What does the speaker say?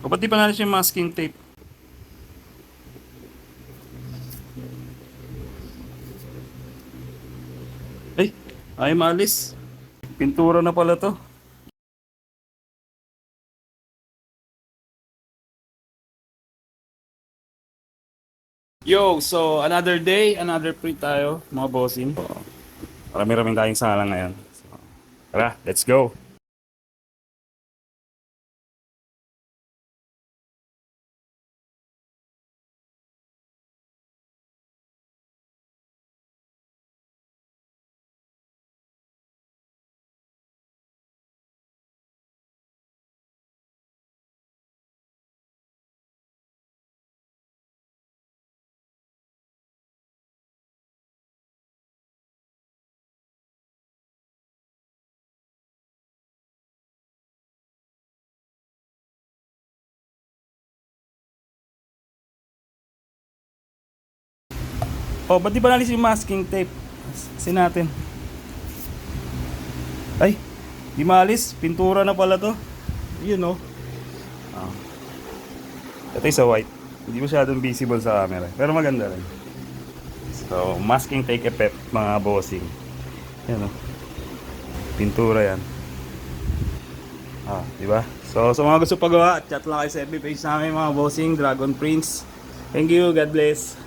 O ba't di pa natin yung masking tape? Ay maalis. Pintura na pala to. Yo, so another day, another print tayo, mga bossing. So, marami-raming tayong sala ngayon. So, tara, let's go. Oh, ba't di ba nalis yung masking tape? Kasi natin. Ay, di maalis. Pintura na pala to. Yun oh. Ah. Ito yung sa white. Hindi masyadong visible sa camera. Pero maganda rin. So, masking tape effect mga bossing. Yan oh. Pintura yan. Ah, di ba? So, sa mga gusto pagawa, chat lang kayo sa FB page namin mga bossing, Dragon Prince. Thank you, God bless.